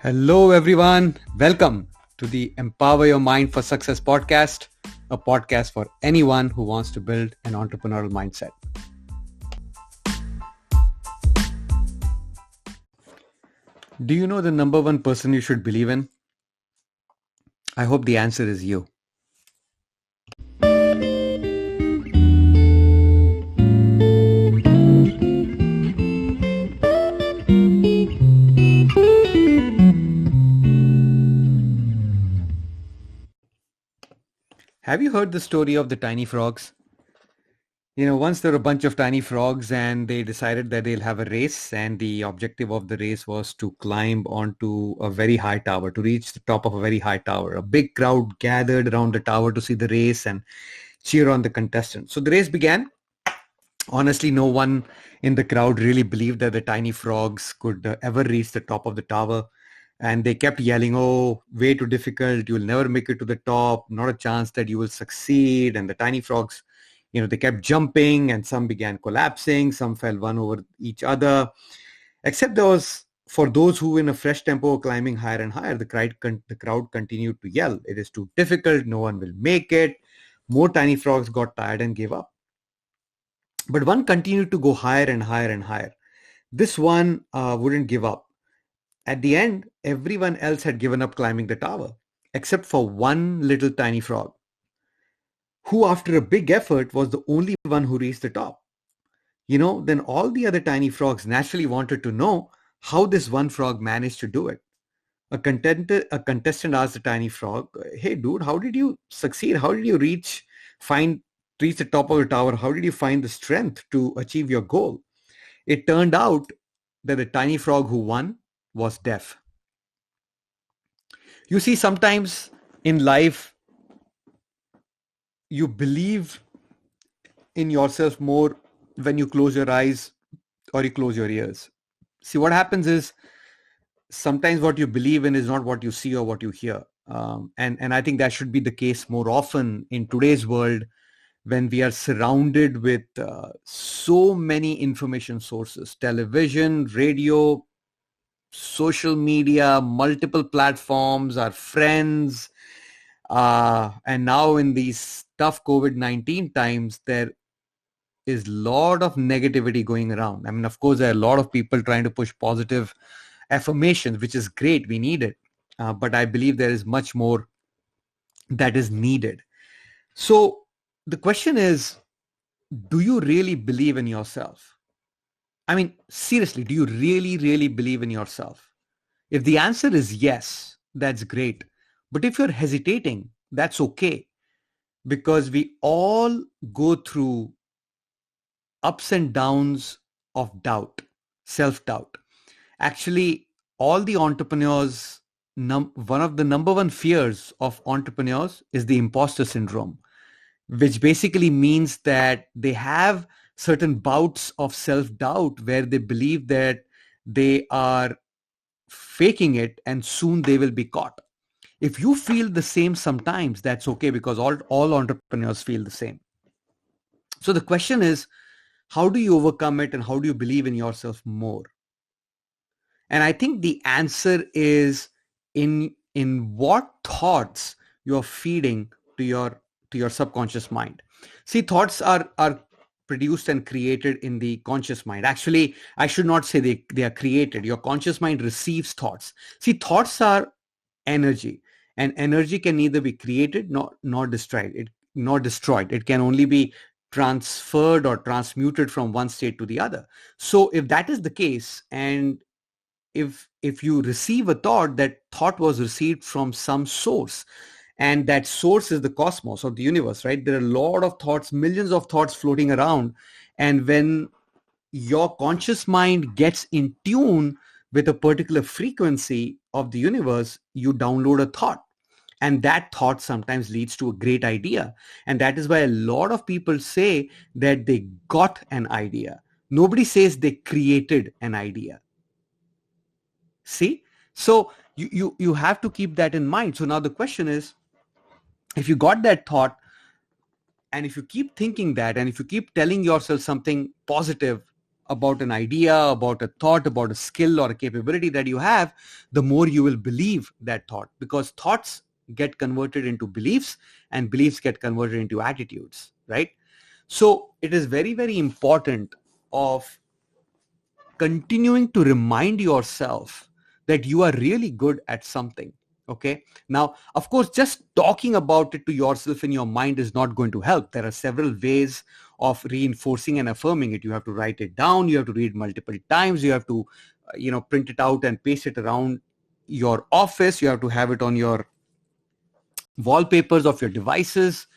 Hello, everyone. Welcome to the Empower Your Mind for Success podcast, a podcast for anyone who wants to build an entrepreneurial mindset. Do you know the number one person you should believe in? I hope the answer is you. Have you heard the story of the tiny frogs? Once there were a bunch of tiny frogs and they decided that they'll have a race, and the objective of the race was to climb onto a very high tower, to reach the top of a very high tower. A big crowd gathered around the tower to see the race and cheer on the contestants. So the race began. Honestly, no one in the crowd really believed that the tiny frogs could ever reach the top of the tower. And they kept yelling, "Oh, way too difficult. You'll never make it to the top. Not a chance that you will succeed." And the tiny frogs, they kept jumping, and some began collapsing. Some fell one over each other. Except for those who in a fresh tempo were climbing higher and higher, the crowd continued to yell, "It is too difficult. No one will make it." More tiny frogs got tired and gave up. But one continued to go higher and higher and higher. This one wouldn't give up. At the end, everyone else had given up climbing the tower, except for one little tiny frog, who after a big effort was the only one who reached the top. Then all the other tiny frogs naturally wanted to know how this one frog managed to do it. A contestant asked the tiny frog, "Hey dude, how did you succeed? How did you reach the top of the tower? How did you find the strength to achieve your goal?" It turned out that the tiny frog who won was deaf. You see, sometimes in life, you believe in yourself more when you close your eyes or you close your ears. See, what happens is sometimes what you believe in is not what you see or what you hear. And I think that should be the case more often in today's world, when we are surrounded with so many information sources: television, radio, social media, multiple platforms, our friends. And now in these tough COVID-19 times, there is a lot of negativity going around. I mean, of course, there are a lot of people trying to push positive affirmations, which is great. We need it. But I believe there is much more that is needed. So the question is, do you really believe in yourself? I mean, seriously, do you really, really believe in yourself? If the answer is yes, that's great. But if you're hesitating, that's okay, because we all go through ups and downs of doubt, self-doubt. Actually, all the entrepreneurs, one of the number one fears of entrepreneurs is the imposter syndrome, which basically means that they have certain bouts of self-doubt where they believe that they are faking it and soon they will be caught. If you feel the same sometimes, that's okay, because all entrepreneurs feel the same. So the question is, how do you overcome it and how do you believe in yourself more? And I think the answer is in what thoughts you're feeding to your subconscious mind. See, thoughts are produced and created in the conscious mind. Actually, I should not say they are created. Your conscious mind receives thoughts. See, thoughts are energy, and energy can neither be created nor destroyed. It can only be transferred or transmuted from one state to the other. So if that is the case, and if you receive a thought, that thought was received from some source, and that source is the cosmos or the universe, right? There are a lot of thoughts, millions of thoughts floating around, and when your conscious mind gets in tune with a particular frequency of the universe, you download a thought, and that thought sometimes leads to a great idea. And that is why a lot of people say that they got an idea. Nobody says they created an idea. See? So you have to keep that in mind. So now the question is, if you got that thought, and if you keep thinking that, and if you keep telling yourself something positive about an idea, about a thought, about a skill or a capability that you have, the more you will believe that thought, because thoughts get converted into beliefs and beliefs get converted into attitudes, right? So it is very, very important of continuing to remind yourself that you are really good at something. Okay. Now, of course, just talking about it to yourself in your mind is not going to help. There are several ways of reinforcing and affirming it. You have to write it down. You have to read multiple times. You have to, print it out and paste it around your office. You have to have it on your wallpapers of your devices.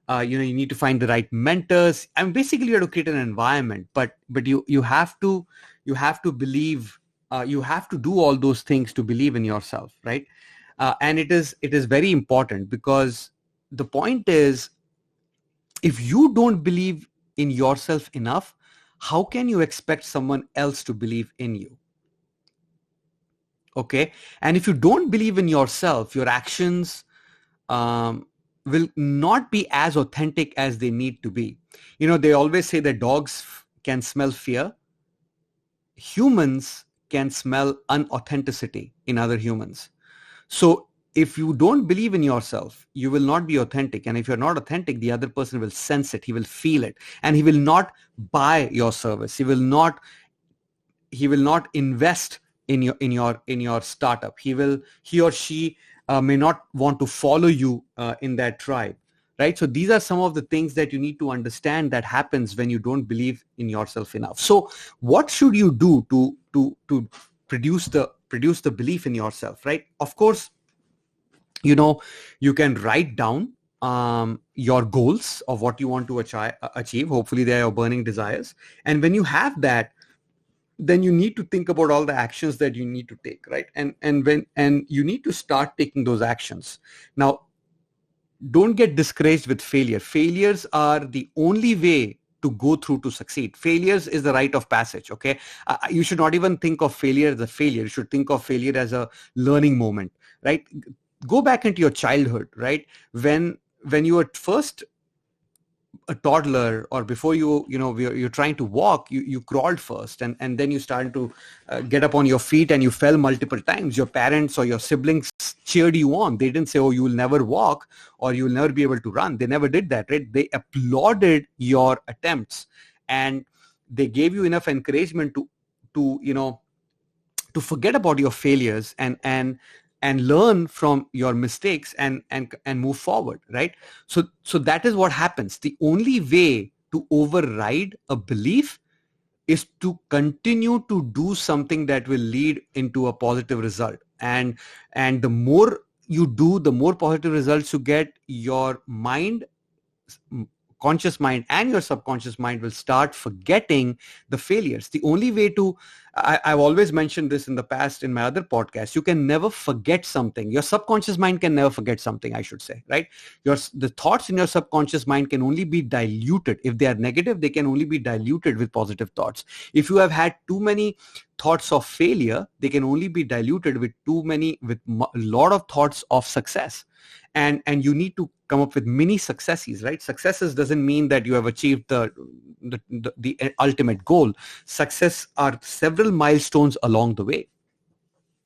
You need to find the right mentors, and basically you have to create an environment. But you have to believe. You have to do all those things to believe in yourself, right? And it is very important, because the point is, if you don't believe in yourself enough, how can you expect someone else to believe in you? Okay. And if you don't believe in yourself, your actions will not be as authentic as they need to be. They always say that dogs can smell fear. Humans can smell unauthenticity in other humans. So if you don't believe in yourself, you will not be authentic. And if you're not authentic, the other person will sense it. He will feel it, and he will not buy your service. He will not invest in your startup. He or she may not want to follow you in that tribe, right? So these are some of the things that you need to understand that happens when you don't believe in yourself enough. So what should you do to produce the belief in yourself, right? Of course, you can write down your goals of what you want to achieve. Hopefully they are your burning desires. And when you have that, then you need to think about all the actions that you need to take, right? And you need to start taking those actions. Now, don't get discouraged with failure. Failures are the only way to go through to succeed. Failures is the rite of passage. Okay. You should not even think of failure as a failure. You should think of failure as a learning moment, right? Go back into your childhood, right? When you were first a toddler, or before you're trying to walk, you crawled first, and then you started to get up on your feet, and you fell multiple times. Your parents or your siblings cheered you on. They didn't say, oh, you will never walk, or you will never be able to run. They never did that, right? They applauded your attempts, and they gave you enough encouragement to forget about your failures and learn from your mistakes and move forward, right? So that is what happens. The only way to override a belief is to continue to do something that will lead into a positive result. And the more you do, the more positive results you get. Your conscious mind and your subconscious mind will start forgetting the failures. The only way to, I've always mentioned this in the past in my other podcasts, you can never forget something. Your subconscious mind can never forget something, I should say, right? The thoughts in your subconscious mind can only be diluted. If they are negative, they can only be diluted with positive thoughts. If you have had too many thoughts of failure, they can only be diluted with a lot of thoughts of success. And you need to come up with mini successes, right? Successes doesn't mean that you have achieved the ultimate goal. Success are several milestones along the way.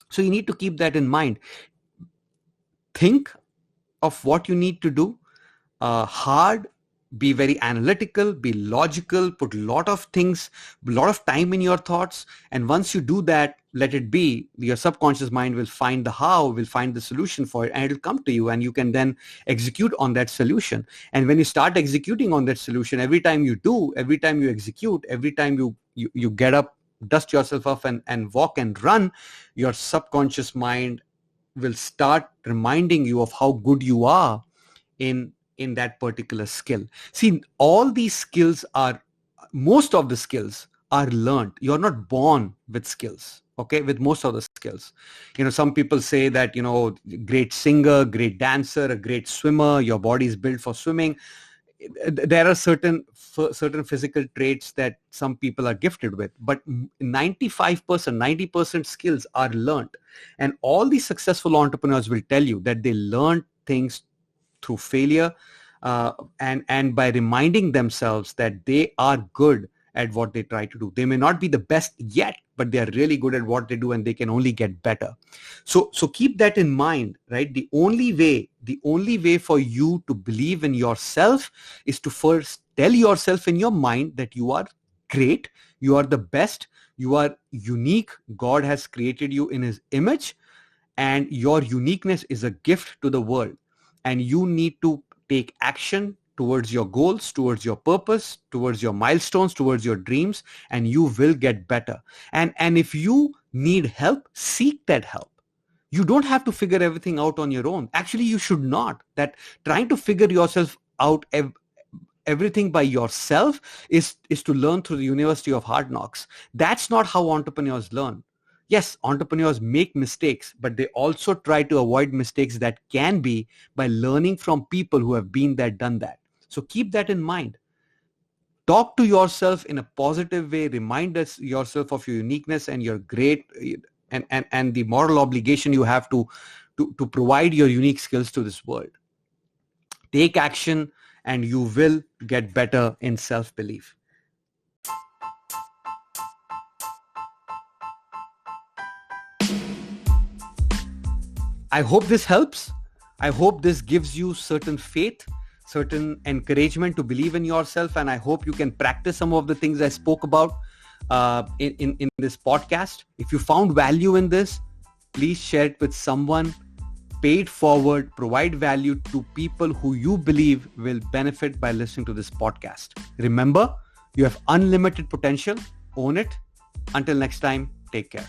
So you need to keep that in mind. Think of what you need to do hard. Be very analytical, be logical, put a lot of time in your thoughts. And once you do that, let it be. Your subconscious mind will find the how, will find the solution for it, and it'll come to you, and you can then execute on that solution. And when you start executing on that solution, every time you execute, every time you get up, dust yourself off and walk and run, your subconscious mind will start reminding you of how good you are in that particular skill. See, most of the skills are learned. You're not born with skills, okay, with most of the skills. Some people say that, great singer, great dancer, a great swimmer, your body is built for swimming. There are certain physical traits that some people are gifted with, but 95%, 90% skills are learned. And all these successful entrepreneurs will tell you that they learned things through failure, and by reminding themselves that they are good at what they try to do. They may not be the best yet, but they are really good at what they do, and they can only get better. So keep that in mind, right? The only way for you to believe in yourself is to first tell yourself in your mind that you are great, you are the best, you are unique. God has created you in his image, and your uniqueness is a gift to the world. And you need to take action towards your goals, towards your purpose, towards your milestones, towards your dreams, and you will get better. And if you need help, seek that help. You don't have to figure everything out on your own. Actually, you should not. That trying to figure yourself out everything by yourself is to learn through the University of Hard Knocks. That's not how entrepreneurs learn. Yes, entrepreneurs make mistakes, but they also try to avoid mistakes that can be by learning from people who have been there, done that. So keep that in mind. Talk to yourself in a positive way. Remind yourself of your uniqueness and your great and the moral obligation you have to provide your unique skills to this world. Take action, and you will get better in self-belief. I hope this helps. I hope this gives you certain faith, certain encouragement to believe in yourself, and I hope you can practice some of the things I spoke about in this podcast. If you found value in this, please share it with someone. Pay it forward, provide value to people who you believe will benefit by listening to this podcast. Remember, you have unlimited potential. Own it. Until next time, take care.